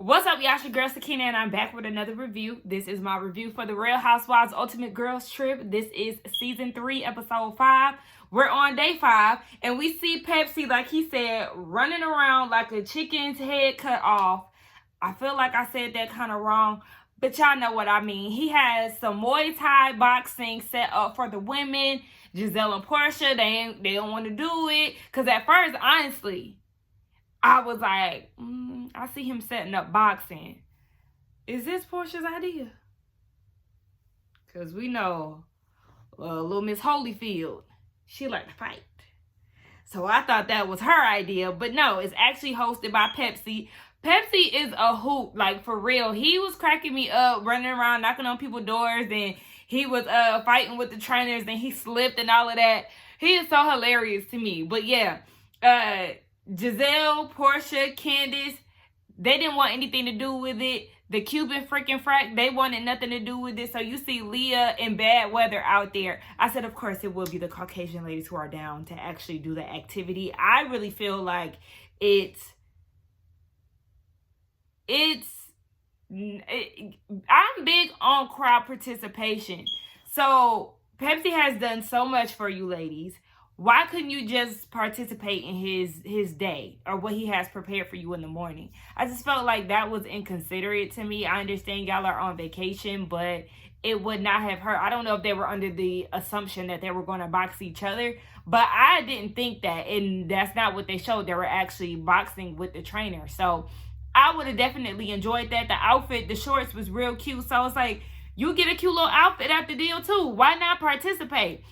What's up, y'all? It's your girl Sakina, and I'm back with another review. This is my review for the Real Housewives Ultimate Girls Trip. This is season 3, episode 5. We're on day 5, and we see Pepsi, like he said, running around like a chicken's head cut off. I feel like I said that kind of wrong, but y'all know what I mean. He has some Muay Thai boxing set up for the women. Giselle and Porsha, they don't want to do it. Because at first, honestly, I was like, I see him setting up boxing. Is this Porsha's idea? Because we know little Miss Holyfield, she like to fight. So I thought that was her idea. But no, it's actually hosted by Pepsi. Pepsi is a hoot, like for real. He was cracking me up, running around, knocking on people's doors. And he was fighting with the trainers. And he slipped and all of that. He is so hilarious to me. But yeah, Giselle, Porsha, Candace, they didn't want anything to do with it. The Cuban freaking frack, they wanted nothing to do with it. So you see Leah in bad weather out there. I said, of course, it will be the Caucasian ladies who are down to actually do the activity. I really feel like I'm big on crowd participation. So Pepsi has done so much for you ladies. Why couldn't you just participate in his day or what he has prepared for you in the morning? I just felt like that was inconsiderate to me. I understand y'all are on vacation, but it would not have hurt. I don't know if they were under the assumption that they were going to box each other, but I didn't think that, and that's not what they showed. They were actually boxing with the trainer. So I would have definitely enjoyed that. The outfit, the shorts was real cute. So I was like, you get a cute little outfit at the deal too. Why not participate?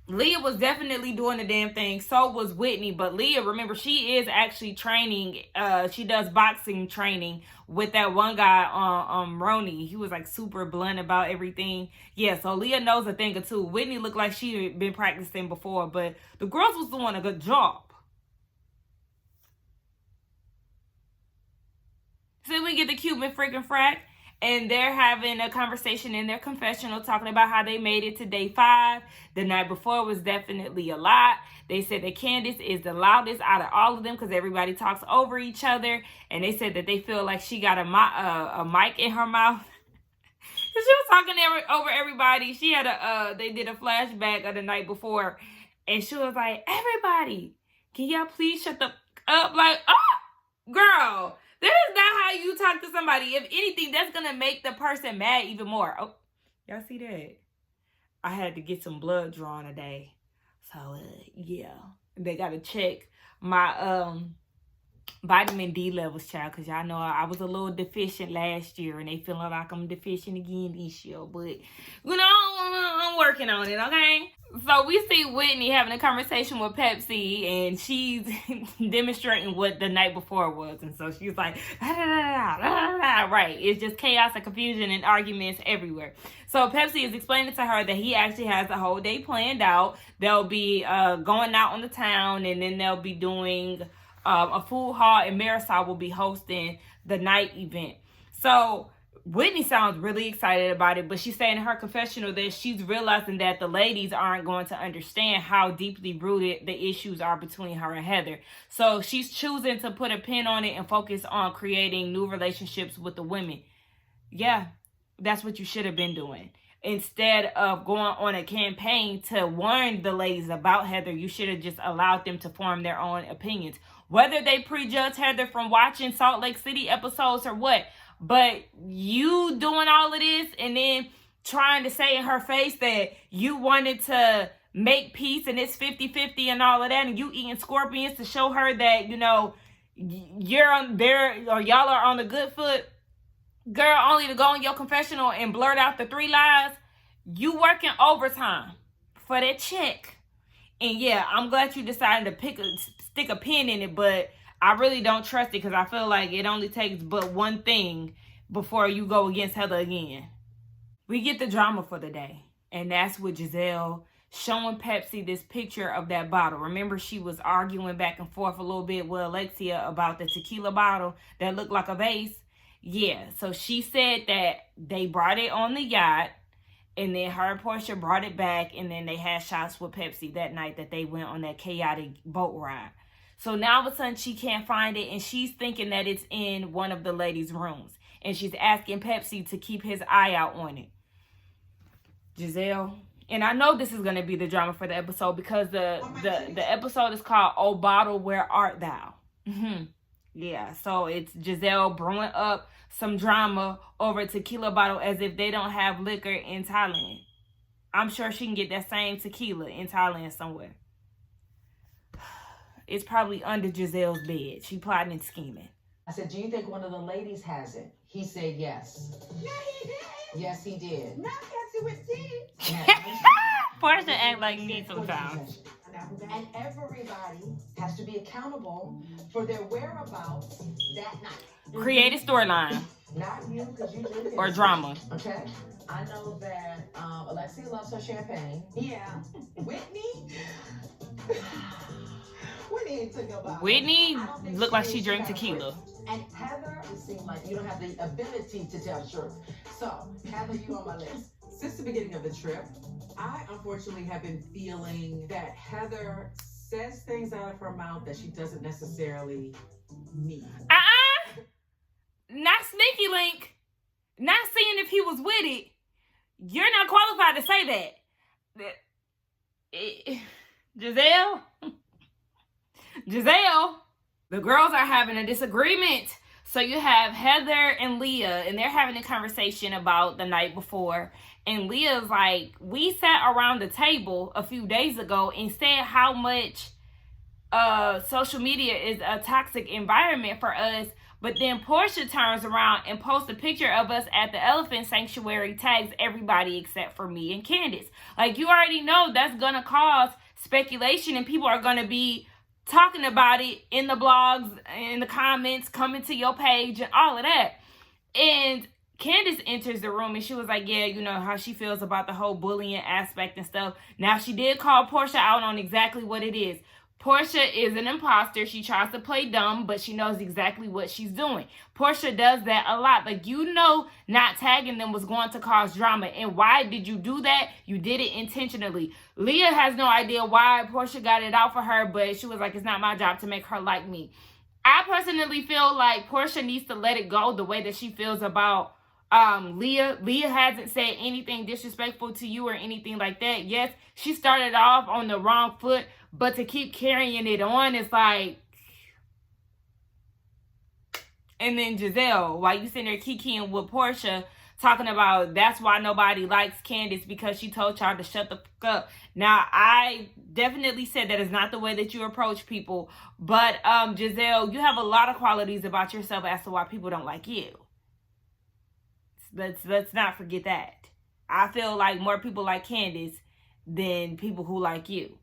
Leah was definitely doing the damn thing. So was Whitney. But Leah, remember, she is actually training. She does boxing training with that one guy on Roni. He was like super blunt about everything. Yeah, so Leah knows a thing or two. Whitney looked like she had been practicing before. But the girls was doing a good job. So we get the Cuban freaking frack. And they're having a conversation in their confessional talking about how they made it to day 5. The night before was definitely a lot. They said that Candace is the loudest out of all of them because everybody talks over each other. And they said that they feel like she got a mic in her mouth. She was talking over everybody. She had they did a flashback of the night before. And she was like, everybody, can y'all please shut the up? Like, oh, girl. That is not how you talk to somebody. If anything, that's going to make the person mad even more. Oh, y'all see that? I had to get some blood drawn today. So, yeah. They got to check my vitamin D levels, child. Because y'all know I was a little deficient last year. And they feeling like I'm deficient again this year. But, you know, I'm working on it, okay? So we see Whitney having a conversation with Pepsi, and she's demonstrating what the night before was. And so she's like, right. It's just chaos and confusion and arguments everywhere. So Pepsi is explaining to her that he actually has the whole day planned out. They'll be going out on the town, and then they'll be doing a food hall, and Marisol will be hosting the night event. So Whitney sounds really excited about it, but she's saying in her confessional that she's realizing that the ladies aren't going to understand how deeply rooted the issues are between her and Heather. So she's choosing to put a pin on it and focus on creating new relationships with the women. Yeah, that's what you should have been doing. Instead of going on a campaign to warn the ladies about Heather, you should have just allowed them to form their own opinions. Whether they prejudge Heather from watching Salt Lake City episodes or what, but you doing all of this and then trying to say in her face that you wanted to make peace and it's 50-50 and all of that, and you eating scorpions to show her that, you know, you're on there or y'all are on the good foot. Girl, only to go in your confessional and blurt out the 3 lies. You working overtime for that check. And yeah, I'm glad you decided to stick a pin in it, but I really don't trust it because I feel like it only takes but one thing before you go against Heather again. We get the drama for the day, and that's with Giselle showing Pepsi this picture of that bottle. Remember, she was arguing back and forth a little bit with Alexia about the tequila bottle that looked like a vase. Yeah, so she said that they brought it on the yacht, and then her and Porsha brought it back, and then they had shots with Pepsi that night that they went on that chaotic boat ride. So now all of a sudden she can't find it, and she's thinking that it's in one of the ladies' rooms. And she's asking Pepsi to keep his eye out on it. Giselle. And I know this is going to be the drama for the episode because the episode is called Oh Bottle, Where Art Thou? Yeah, so it's Giselle brewing up some drama over a tequila bottle as if they don't have liquor in Thailand. I'm sure she can get that same tequila in Thailand somewhere. It's probably under Giselle's bed. She plotting and scheming. I said, do you think one of the ladies has it? He said yes. No, he didn't. Yes, he did. Not Pepsi with tea. Porsha act like me sometimes. And everybody has to be accountable for their whereabouts that night. Create a storyline. Not you, because you did it. Or drama. Okay. I know that Alexia loves her champagne. Yeah. Whitney? Whitney took a bottle. Whitney looked like she drank tequila. And Heather, it seemed like you don't have the ability to tell the truth. So, Heather, you on my list. Since the beginning of the trip, I unfortunately have been feeling that Heather says things out of her mouth that she doesn't necessarily mean. Not sneaky link. Not seeing if he was with it. You're not qualified to say that. Giselle. The girls are having a disagreement. So you have Heather and Leah, and they're having a conversation about the night before. And Leah's like, we sat around the table a few days ago and said how much social media is a toxic environment for us. But then Porsha turns around and posts a picture of us at the elephant sanctuary, tags everybody except for me and Candace. Like, you already know that's going to cause speculation, and people are going to be talking about it in the blogs, in the comments, coming to your page and all of that. And Candace enters the room and she was like, yeah, you know how she feels about the whole bullying aspect and stuff. Now, she did call Porsha out on exactly what it is. Porsha is an imposter. She tries to play dumb, but she knows exactly what she's doing. Porsha does that a lot. Like, you know, not tagging them was going to cause drama. And why did you do that? You did it intentionally. Leah has no idea why Porsha got it out for her, but she was like, it's not my job to make her like me. I personally feel like Porsha needs to let it go the way that she feels about Leah. Leah hasn't said anything disrespectful to you or anything like that. Yes, she started off on the wrong foot, but to keep carrying it on, it's like... And then Giselle, while you sitting there kikiing with Porsha, talking about that's why nobody likes Candace because she told y'all to shut the fuck up. Now, I definitely said that is not the way that you approach people. But Giselle, you have a lot of qualities about yourself as to why people don't like you. Let's not forget that. I feel like more people like Candace than people who like you.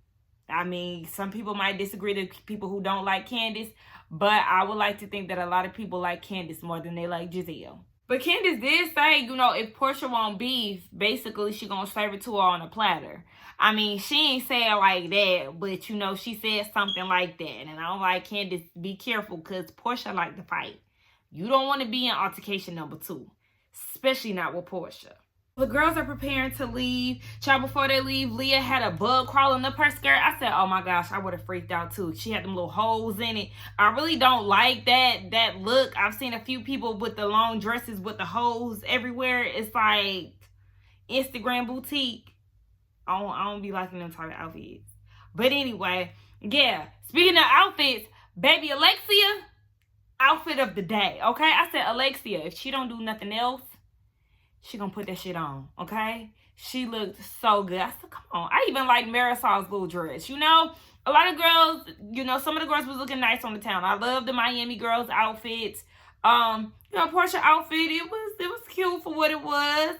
I mean, some people might disagree with people who don't like Candace, but I would like to think that a lot of people like Candace more than they like Giselle. But Candace did say, you know, if Porsha want beef, basically she gonna serve it to her on a platter. I mean, she ain't say it like that, but, you know, she said something like that. And I'm like, Candace, be careful, because Porsha like to fight. You don't want to be in altercation number 2. Especially not with Porsha. The girls are preparing to leave. Child, before they leave, Leah had a bug crawling up her skirt. I said, oh my gosh, I would have freaked out too. She had them little holes in it. I really don't like that look. I've seen a few people with the long dresses with the holes everywhere. It's like Instagram boutique. I don't be liking them type of outfits. But anyway, yeah. Speaking of outfits, baby Alexia, outfit of the day, okay? I said, Alexia, if she don't do nothing else, she gonna put that shit on, okay? She looked so good. I said, come on. I even like Marisol's little dress, you know? A lot of girls, you know, some of the girls was looking nice on the town. I love the Miami girls' outfits. You know, Porsha outfit, it was cute for what it was.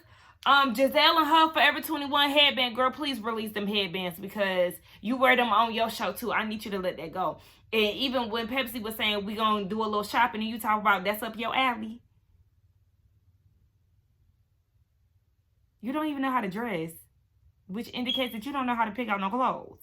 Giselle and her Forever 21 headband, girl, please release them headbands because you wear them on your show too. I need you to let that go. And even when Pepsi was saying we gonna do a little shopping and you talk about that's up your alley. You don't even know how to dress, which indicates that you don't know how to pick out no clothes.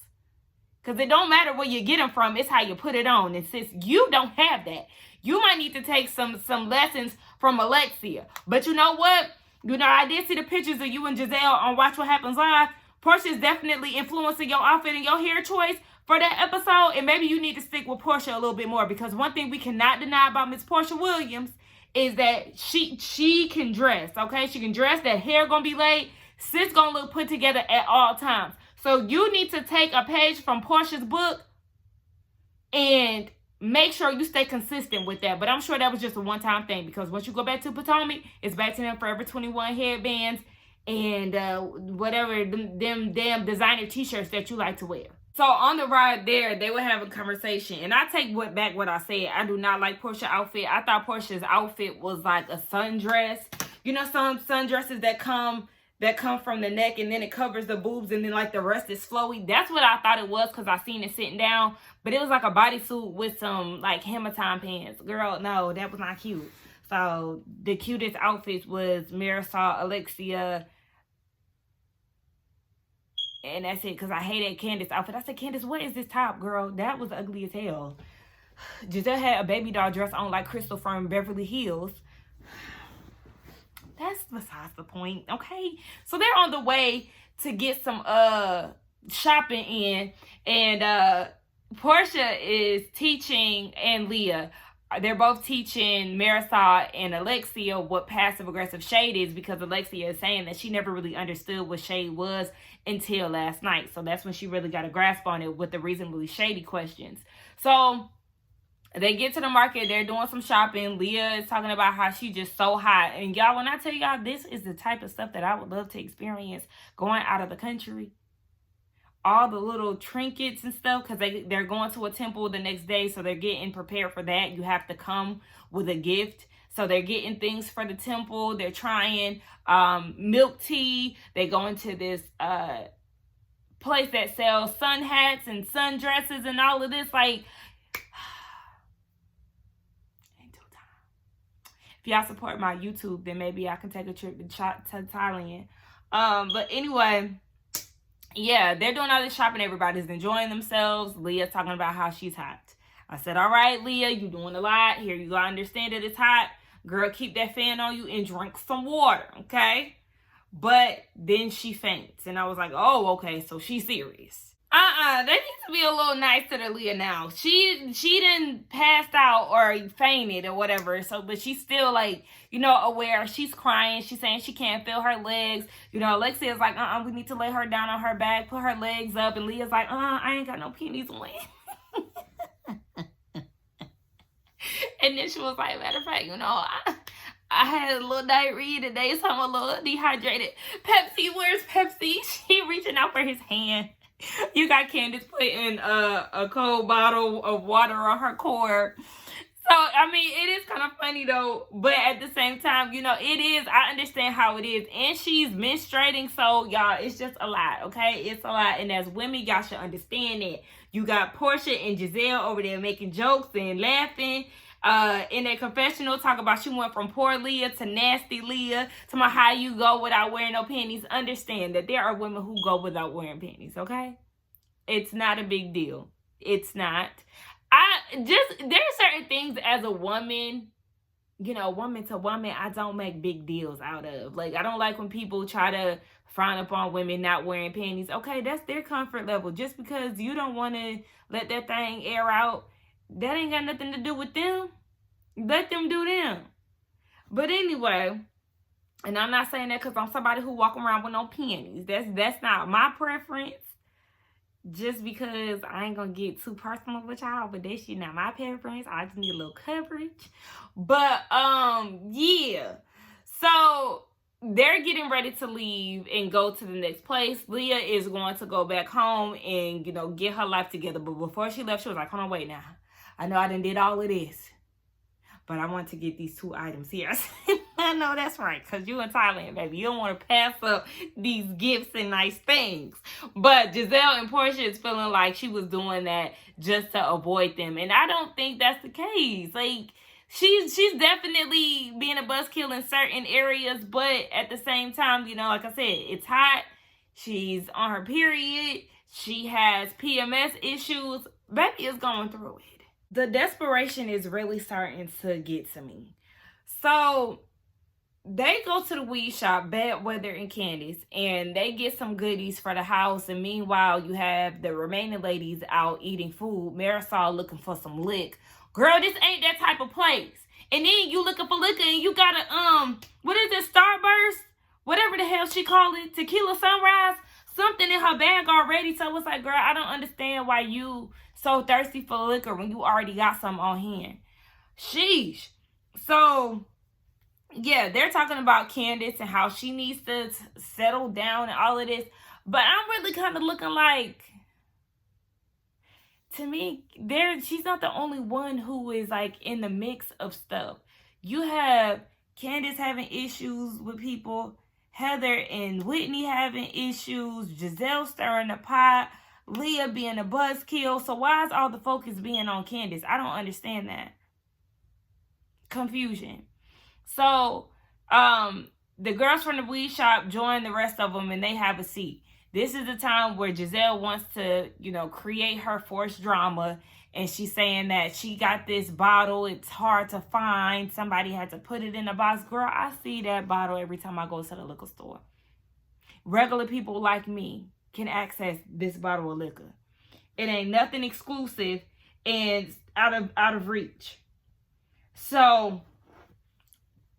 Because it don't matter where you get them from, it's how you put it on. And since you don't have that, you might need to take some lessons from Alexia. But you know what? You know, I did see the pictures of you and Giselle on Watch What Happens Live. Porsha is definitely influencing your outfit and your hair choice. for that episode, and maybe you need to stick with Porsha a little bit more, because one thing we cannot deny about Miss Porsha Williams is that she can dress, okay? She can dress, that hair gonna be laid, sis gonna look put together at all times. So you need to take a page from Porsha's book and make sure you stay consistent with that. But I'm sure that was just a one-time thing, because once you go back to Potomac, it's back to them Forever 21 headbands and whatever them damn designer t-shirts that you like to wear. So on the ride there, they were having a conversation, and I take back what I said. I do not like Porsha's outfit. I thought Porsha's outfit was like a sundress. You know, some sundresses that come from the neck and then it covers the boobs and then like the rest is flowy. That's what I thought it was, because I seen it sitting down, but it was like a bodysuit with some like hammer-time pants. Girl, no, that was not cute. So the cutest outfits was Marisol, Alexia, and that's it, because I hated Candace outfit. I said, Candace, what is this top, girl? That was ugly as hell. Giselle had a baby doll dress on like Crystal from Beverly Hills. That's besides the point, okay? So they're on the way to get some shopping in, and Porsha is teaching, and Leah, they're both teaching Marisol and Alexia what passive-aggressive shade is, because Alexia is saying that she never really understood what shade was until last night. So that's when she really got a grasp on it with the reasonably shady questions. So they get to the market. They're doing some shopping. Leah is talking about how she's just so hot. And y'all, when I tell y'all, this is the type of stuff that I would love to experience going out of the country. All the little trinkets and stuff, because they're going to a temple the next day, so they're getting prepared for that. You have to come with a gift. So they're getting things for the temple. They're trying milk tea. They go into this place that sells sun hats and sun dresses and all of this. Like, if y'all support my YouTube, then maybe I can take a trip to Thailand. But anyway, yeah, they're doing all this shopping. Everybody's enjoying themselves. Leah's talking about how she's hot. I said, all right, Leah, you're doing a lot. Here you go. I understand that it's hot. Girl, keep that fan on you and drink some water, okay? But then she faints. And I was like, oh, okay, so she's serious. They need to be a little nicer to Leah now. She didn't pass out or fainted or whatever. So, but she's still like, you know, aware. She's crying. She's saying she can't feel her legs. You know, Alexia's like, we need to lay her down on her back, put her legs up. And Leah's like, I ain't got no pennies on. And then she was like, matter of fact, you know, I had a little diarrhea today, so I'm a little dehydrated. Pepsi, where's Pepsi? She reaching out for his hand. You got Candace putting a cold bottle of water on her cord. So, I mean, it is kind of funny, though. But at the same time, you know, it is. I understand how it is. And she's menstruating. So, y'all, it's just a lot, okay? It's a lot. And as women, y'all should understand it. You got Porsha and Giselle over there making jokes and laughing. In their confessional, talk about she went from poor Leah to nasty Leah, to my how you go without wearing no panties. Understand that there are women who go without wearing panties, okay? It's not a big deal. It's not. There are certain things as a woman, you know, woman to woman, I don't make big deals out of. Like, I don't like when people try to frown upon women not wearing panties. Okay, that's their comfort level. Just because you don't want to let that thing air out, that ain't got nothing to do with them. Let them do them. But anyway, and I'm not saying that because I'm somebody who walk around with no panties. That's not my preference. Just because I ain't gonna get too personal with y'all, but that's not my preference. I just need a little coverage. But yeah. So they're getting ready to leave and go to the next place. Leah is going to go back home and, you know, get her life together. But before she left, she was like, hold on, wait now. I know I done did all of this, but I want to get these 2 items here. I know that's right, because you in Thailand, baby. You don't want to pass up these gifts and nice things. But Giselle and Porsha is feeling like she was doing that just to avoid them. And I don't think that's the case. Like, she's definitely being a buzzkill in certain areas. But at the same time, you know, like I said, it's hot. She's on her period. She has PMS issues. Baby is going through it. The desperation is really starting to get to me. So they go to the weed shop, Bad Weather and Candace, and they get some goodies for the house. And meanwhile, you have the remaining ladies out eating food. Marisol looking for some lick. Girl, this ain't that type of place. And then you looking for liquor and you got a, what is it, Starburst? Whatever the hell she called it, Tequila Sunrise. Something in her bag already. So it's like, girl, I don't understand why you so thirsty for liquor when you already got some on hand. Sheesh. So, yeah, they're talking about Candace and how she needs to settle down and all of this. But I'm really kind of looking like, to me, she's not the only one who is like in the mix of stuff. You have Candace having issues with people, Heather and Whitney having issues, Giselle stirring the pot, Leah being a buzzkill. So why is all the focus being on Candace? I don't understand that. Confusion. So, the girls from the weed shop join the rest of them and they have a seat. This is the time where Giselle wants to, create her forced drama. And she's saying that she got this bottle. It's hard to find. Somebody had to put it in a box. Girl, I see that bottle every time I go to the liquor store. Regular people like me can access this bottle of liquor. It ain't nothing exclusive and out of reach. So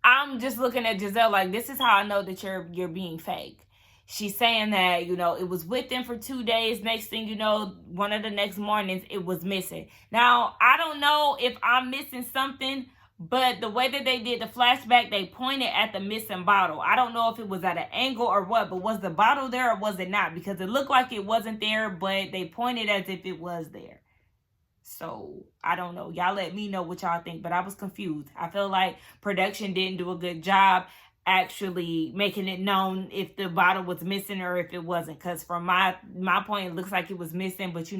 I'm just looking at Giselle like, this is how I know that you're being fake. She's saying that, it was with them for 2 days. Next thing you know, one of the next mornings, it was missing. Now, I don't know if I'm missing something, but the way that they did the flashback, they pointed at the missing bottle. I don't know if it was at an angle or what, but was the bottle there or was it not? Because it looked like it wasn't there, but they pointed as if it was there. So, I don't know. Y'all let me know what y'all think, but I was confused. I feel like production didn't do a good job actually making it known if the bottle was missing or if it wasn't. Because from my point, it looks like it was missing. But,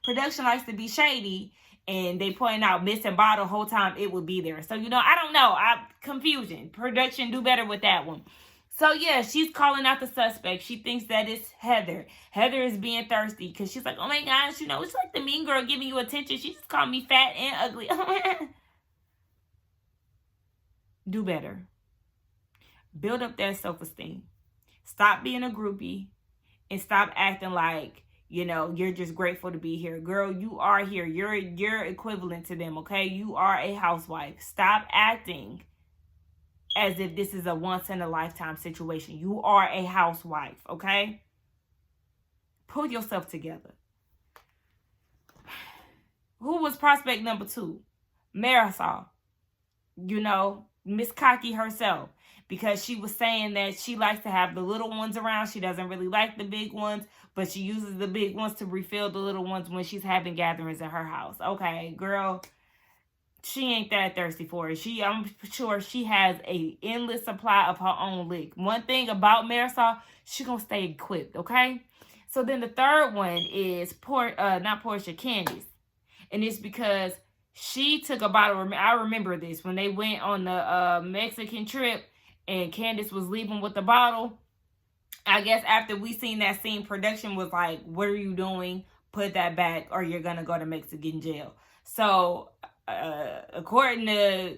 production likes to be shady. And they pointing out missing bottle whole time it would be there. So, I don't know. Confusion. Production do better with that one. So, yeah, she's calling out the suspect. She thinks that it's Heather. Heather is being thirsty because she's like, oh, my gosh, it's like the mean girl giving you attention. She just called me fat and ugly. Do better. Build up that self-esteem. Stop being a groupie and stop acting like, you're just grateful to be here. Girl, you are here. You're equivalent to them, okay? You are a housewife. Stop acting as if this is a once-in-a-lifetime situation. You are a housewife, okay? Pull yourself together. Who was prospect number 2? Marisol. Miss Cocky herself. Because she was saying that she likes to have the little ones around. She doesn't really like the big ones. But she uses the big ones to refill the little ones when she's having gatherings in her house. Okay, girl. She ain't that thirsty for it. I'm sure she has a endless supply of her own lick. One thing about Marisol, she gonna stay equipped, okay? So then the third one is not Porsha, Candace. And it's because she took a bottle. I remember this when they went on the Mexican trip and Candace was leaving with the bottle. I guess after we seen that scene, production was like, what are you doing? Put that back or you're gonna go to Mexican jail. So according to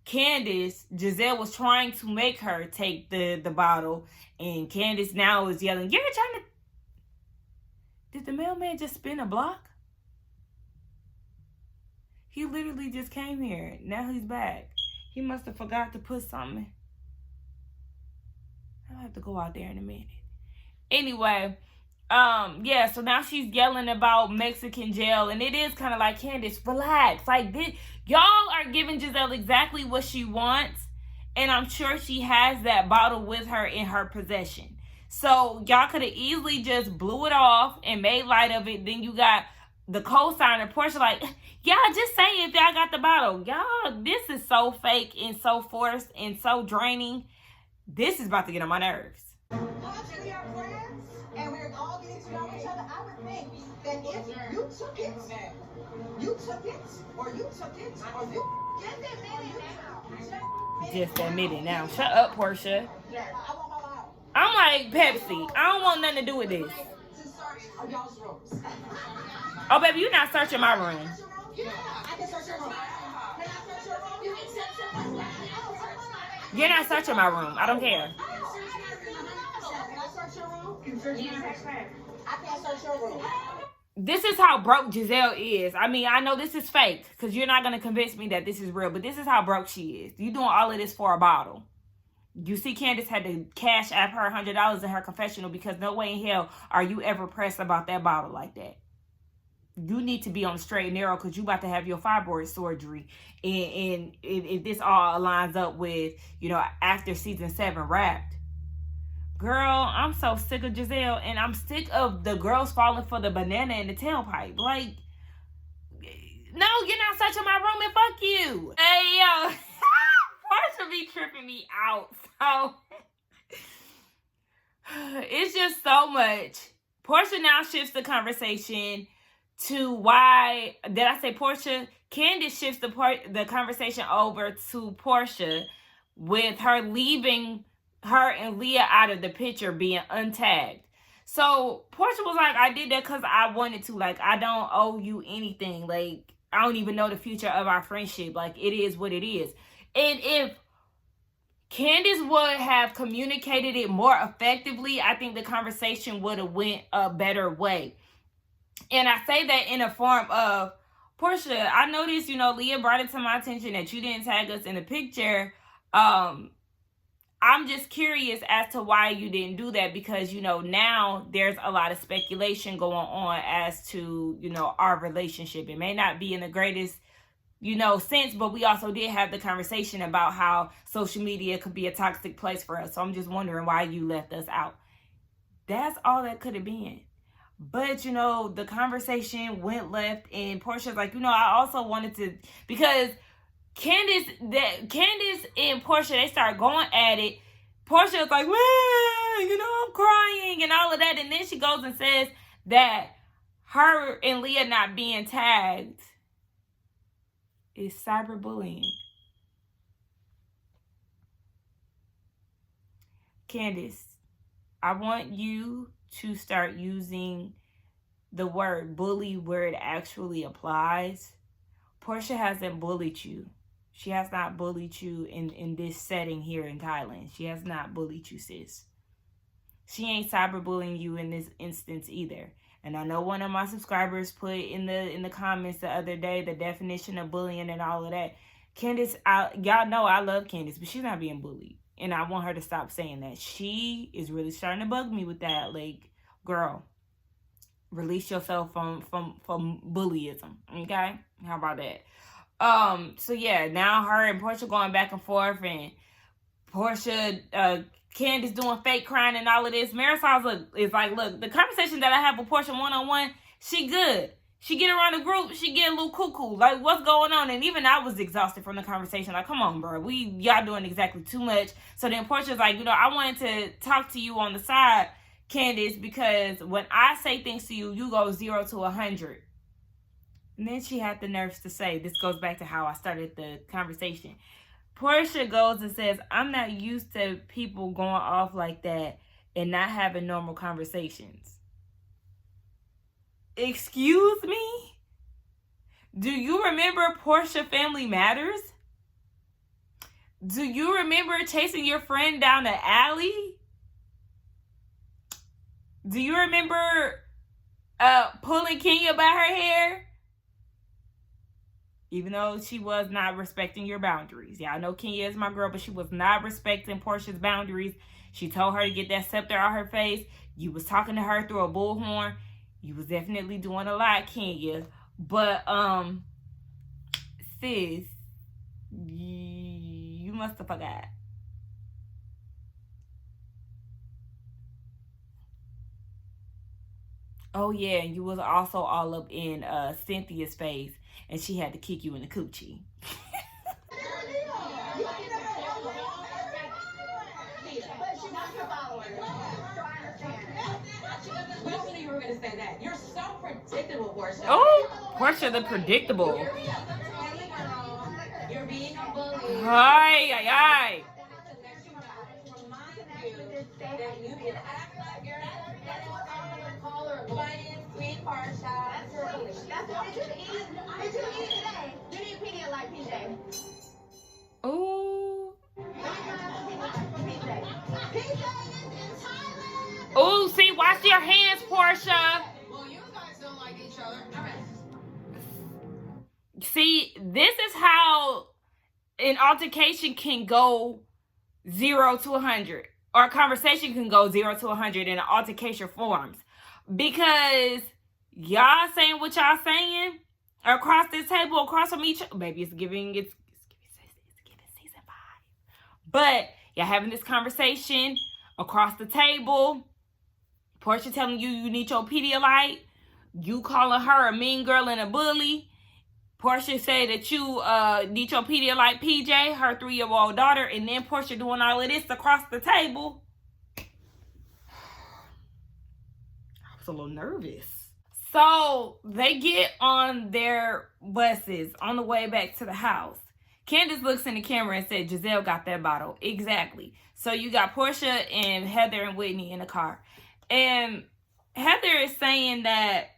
Candace, Giselle was trying to make her take the bottle, and Candace now is yelling, you're trying to... Did the mailman just spin a block? He literally just came here. Now he's back. He must have forgot to put something. I'll have to go out there in a minute. Anyway, yeah, so now she's yelling about Mexican jail, and it is kind of like, Candace, relax. Like, this, y'all are giving Giselle exactly what she wants, and I'm sure she has that bottle with her in her possession. So y'all could have easily just blew it off and made light of it. Then you got the co-signer, Porsha, like, y'all just say if y'all got the bottle. Y'all, this is so fake and so forced and so draining. This is about to get on my nerves. Actually, we are friends, and we're all getting to know each other. I would think that if you took it, or you took it, or you just admit it now. Shut up, Porsha. Yeah, I want my bottle. I'm like Pepsi. I don't want nothing to do with this. To search y'all's rooms. Oh, baby, you're not searching my room. Yeah, I can search your room. Can I search your room? You can search your room. You're not searching my room. I don't care. Can I search your room? I can't search your room. This is how broke Giselle is. I mean, I know this is fake because you're not going to convince me that this is real, but this is how broke she is. You doing all of this for a bottle. You see, Candace had to cash app her $100 in her confessional because no way in hell are you ever pressed about that bottle like that. You need to be on the straight and narrow because you about to have your fibroid surgery. And if this all aligns up with, you know, after season 7 wrapped. Girl, I'm so sick of Giselle, and I'm sick of the girls falling for the banana in the tailpipe. Like, no, you're not such in my room, and fuck you. Hey, yo. Porsha be tripping me out. So, it's just so much. Porsha now shifts the conversation to why, did I say Porsha? Candace shifts the conversation over to Porsha with her leaving her and Leah out of the picture, being untagged. So Porsha was like, I did that because I wanted to. Like, I don't owe you anything. Like, I don't even know the future of our friendship. Like, it is what it is. And if Candace would have communicated it more effectively, I think the conversation would have went a better way. And I say that in a form of, Porsha, I noticed, you know, Leah brought it to my attention that you didn't tag us in the picture. I'm just curious as to why you didn't do that because, you know, now there's a lot of speculation going on as to, you know, our relationship. It may not be in the greatest, you know, sense, but we also did have the conversation about how social media could be a toxic place for us. So I'm just wondering why you left us out. That's all that could have been. But, you know, the conversation went left and Porsha's like, you know, I also wanted to, because Candace and Porsha, they start going at it. Porsha was like, you know, I'm crying and all of that. And then she goes and says that her and Leah not being tagged is cyberbullying. Candace, I want you to start using the word bully where it actually applies. Porsha hasn't bullied you. She has not bullied you in this setting here in Thailand. She has not bullied you, sis. She ain't cyberbullying you in this instance either. And I know one of my subscribers put in the comments the other day the definition of bullying and all of that. Candace, y'all know I love Candace, but she's not being bullied. And I want her to stop saying that. She is really starting to bug me with that. Like, girl, release yourself from bullyism. Okay? How about that? So yeah, now her and Porsha going back and forth, and Porsha, Candace doing fake crying and all of this. Marisol is like, look, the conversation that I have with Porsha one-on-one, she good. She get around the group, she get a little cuckoo. Like, what's going on? And even I was exhausted from the conversation. Like, come on, bro. Y'all doing exactly too much. So then Porsha's like, you know, I wanted to talk to you on the side, Candace, because when I say things to you, you go 0 to 100. And then she had the nerves to say, this goes back to how I started the conversation. Porsha goes and says, I'm not used to people going off like that and not having normal conversations. Excuse me? Do you remember Porsha Family Matters? Do you remember chasing your friend down the alley? Do you remember pulling Kenya by her hair? Even though she was not respecting your boundaries. Yeah, I know Kenya is my girl, but she was not respecting Porsha's boundaries. She told her to get that scepter out her face. You was talking to her through a bullhorn. You was definitely doing a lot, Kenya. But, sis, you must have forgot. Oh, yeah, and you was also all up in Cynthia's face, and she had to kick you in the coochie. You were going to say that. You're so predictable, Porsha. Oh, Porsha the predictable. You're being a bully. Hi. That you can act like you're call her a bunny, sweet Porsha. That's your bully. Did you eat today? You didn't eat like PJ. Ooh. What He said it's in Thailand. Oh, see, wash your hands, Porsha. Well, you guys don't like each other. All right. See, this is how an altercation can go 0 to 100, or a conversation can go 0 to 100 in an altercation forms, because y'all saying what y'all saying across this table, across from each other. Baby, it's giving season 5. But y'all having this conversation across the table. Porsha telling you you need your Pedialyte. You calling her a mean girl and a bully. Porsha said that you need your Pedialyte PJ, her 3-year-old daughter, and then Porsha doing all of this across the table. I was a little nervous. So they get on their buses on the way back to the house. Candace looks in the camera and said, Giselle got that bottle. Exactly. So you got Porsha and Heather and Whitney in the car. And Heather is saying that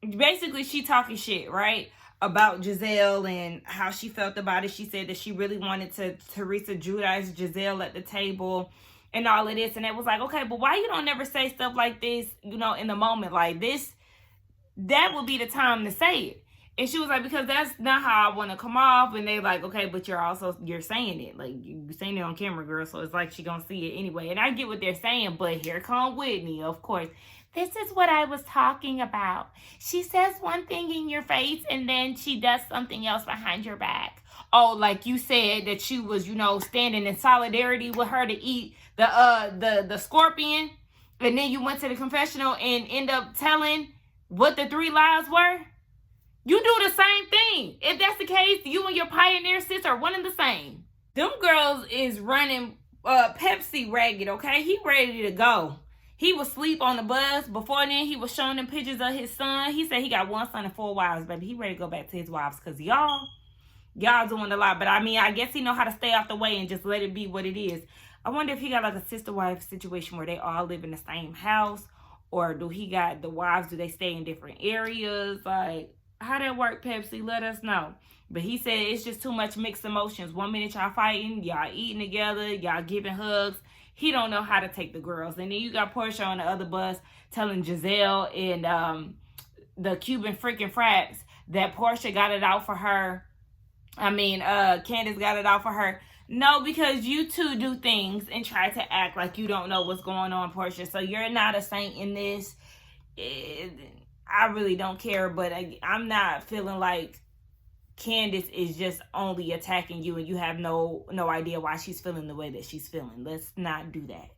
basically she talking shit, right? About Giselle and how she felt about it. She said that she really wanted to Teresa Judice Giselle at the table and all of this. And it was like, okay, but why you don't never say stuff like this, you know, in the moment like this? That would be the time to say it. And she was like, because that's not how I want to come off. And they like, okay, but you're saying it. Like, you're saying it on camera, girl. So it's like she gonna see it anyway. And I get what they're saying, but here come Whitney, of course. This is what I was talking about. She says one thing in your face and then she does something else behind your back. Oh, like you said that you was, you know, standing in solidarity with her to eat the scorpion. And then you went to the confessional and end up telling what the 3 lies were. You do the same thing. If that's the case, you and your pioneer sis are one and the same. Them girls is running Pepsi ragged, okay? He ready to go. He was asleep on the bus. Before then, he was showing them pictures of his son. He said he got 1 son and 4 wives, baby. He ready to go back to his wives because y'all doing a lot. But I mean, I guess he know how to stay out the way and just let it be what it is. I wonder if he got like a sister-wife situation where they all live in the same house, or do he got the wives, do they stay in different areas? Like, how that work, Pepsi? Let us know. But he said it's just too much mixed emotions. 1 minute y'all fighting, y'all eating together, y'all giving hugs. He don't know how to take the girls. And then you got Porsha on the other bus telling Giselle and the Cuban freaking frats that Porsha got it out for her. Candace got it out for her. No, because you two do things and try to act like you don't know what's going on, Porsha. So you're not a saint in this. I really don't care, but I'm not feeling like Candace is just only attacking you and you have no idea why she's feeling the way that she's feeling. Let's not do that.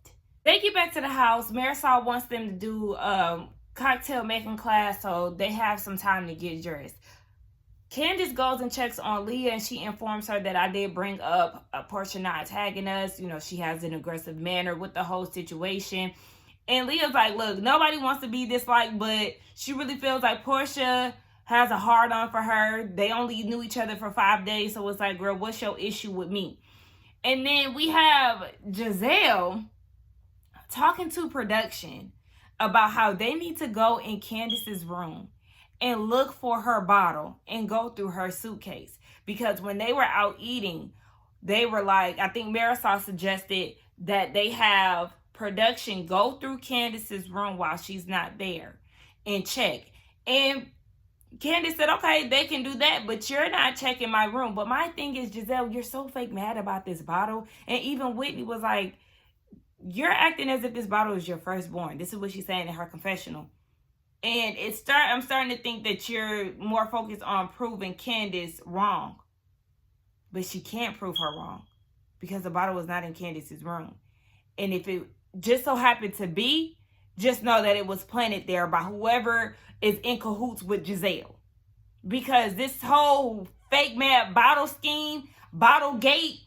They get back to the house. Marisol wants them to do cocktail making class, so they have some time to get dressed. Candace goes and checks on Leah, and she informs her that I did bring up Porsha not tagging us. You know, she has an aggressive manner with the whole situation. And Leah's like, look, nobody wants to be disliked, but she really feels like Porsha has a hard-on for her. They only knew each other for 5 days, so it's like, girl, what's your issue with me? And then we have Giselle talking to production about how they need to go in Candace's room and look for her bottle and go through her suitcase. Because when they were out eating, they were like, I think Marisol suggested that they have production go through Candace's room while she's not there and check. And Candace said, okay, they can do that, but you're not checking my room. But my thing is, Giselle, you're so fake mad about this bottle. And even Whitney was like, you're acting as if this bottle is your firstborn. This is what she's saying in her confessional. And I'm starting to think that you're more focused on proving Candace wrong. But she can't prove her wrong because the bottle was not in Candace's room. And if it just so happened to be, just know that it was planted there by whoever is in cahoots with Giselle. Because this whole fake mad bottle scheme, bottle gate,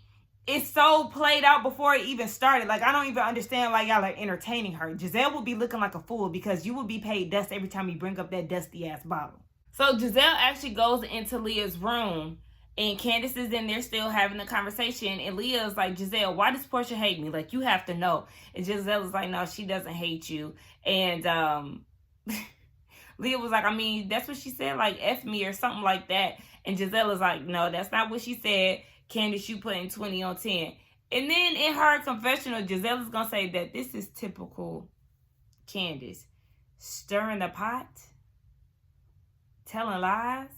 is so played out before it even started. Like, I don't even understand why y'all are entertaining her. Giselle will be looking like a fool because you will be paid dust every time you bring up that dusty ass bottle. So Giselle actually goes into Leah's room, and Candace is in there still having the conversation. And Leah's like, Giselle, why does Porsha hate me? Like, you have to know. And Giselle is like, no, she doesn't hate you. And Leah was like, I mean, that's what she said, like, F me or something like that. And Giselle is like, no, that's not what she said. Candace, you putting 20 on 10. And then in her confessional, Giselle is going to say that this is typical Candace. Stirring the pot. Telling lies.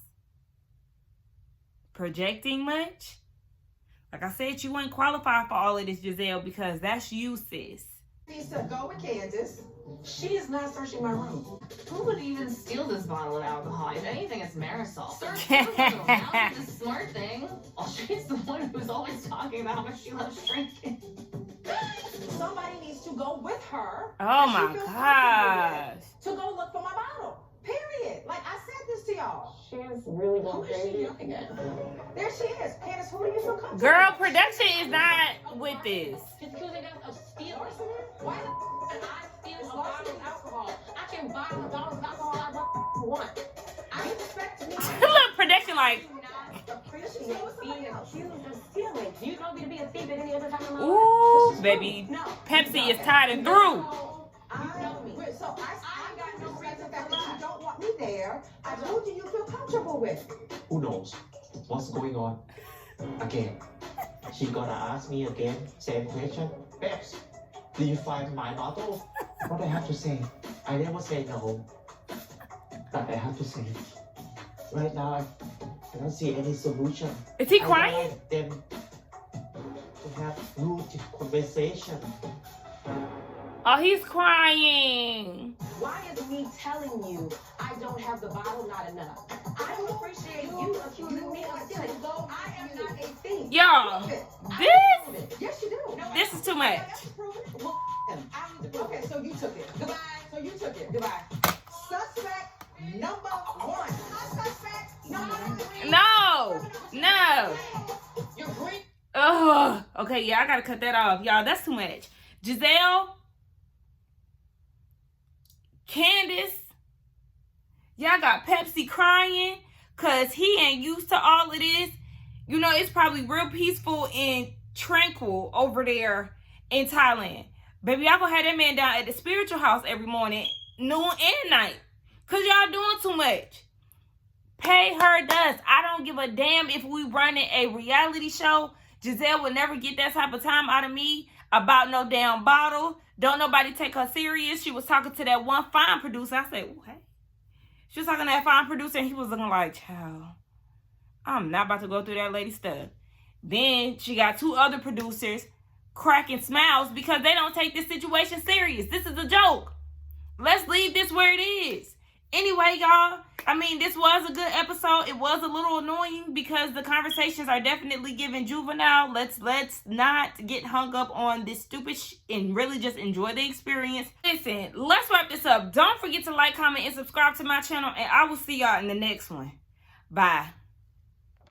Projecting much. Like I said, you ain't qualified for all of this, Giselle, because that's you, sis. Needs to go with Candace. She is not searching my room. Who would even steal this bottle of alcohol? If anything, it's Marisol. Search her room. Now the smart thing. Well, she's the one who's always talking about how much she loves drinking. Somebody needs to go with her. Oh that she my feels gosh. comfortable with, to go look for my bottle. Period. Like I said this to y'all. She's really Who going is she crazy. yelling at? There she is. Candace, who do you feel comfortable Girl, with? production is not with this. She's accusing us of stealing. Why the And I steal a bottle of alcohol. I can buy a bottle of alcohol I want. I expect me Look, production like, to appreciate being accused of stealing. Do you know me to be a thief at any other time in my life? ooh, baby. No. Pepsi is tied and through. I got no reason that you don't want me there. Who do you feel comfortable with? Who knows what's going on? Again, she gonna ask me again, same question. Babes, do you find my bottle? What I have to say? I never say no. But I have to say, right now, I don't see any solution. Is he I crying? want them to have rude conversation. Oh, he's crying. Why is me telling you I don't have the bottle not enough? I don't appreciate you accusing me of stealing. I am not a thief. Y'all, Prove it. this, Yes, you do. this is too much. Well, I need to prove it. Okay, so you took it. Goodbye. So you took it. Goodbye. Suspect number one. Suspect number three. No. You're green. Ugh. Okay, yeah, I gotta cut that off. Y'all, that's too much. Giselle, Candace, y'all got Pepsi crying because he ain't used to all of this. You know, it's probably real peaceful and tranquil over there in Thailand. Baby, y'all gonna have that man down at the spiritual house every morning, noon and night. Because y'all doing too much. Pay her dust. I don't give a damn if we running a reality show. Giselle will never get that type of time out of me about no damn bottle. Don't nobody take her serious. She was talking to that one fine producer. I said, well, hey. She was talking to that fine producer and he was looking like, child, I'm not about to go through that lady stuff. Then she got two other producers cracking smiles because they don't take this situation serious. This is a joke. Let's leave this where it is. Anyway, y'all, I mean, this was a good episode. It was a little annoying because the conversations are definitely giving juvenile. Let's not get hung up on this stupid and really just enjoy the experience. Listen, let's wrap this up. Don't forget to like, comment, and subscribe to my channel, and I will see y'all in the next one. Bye.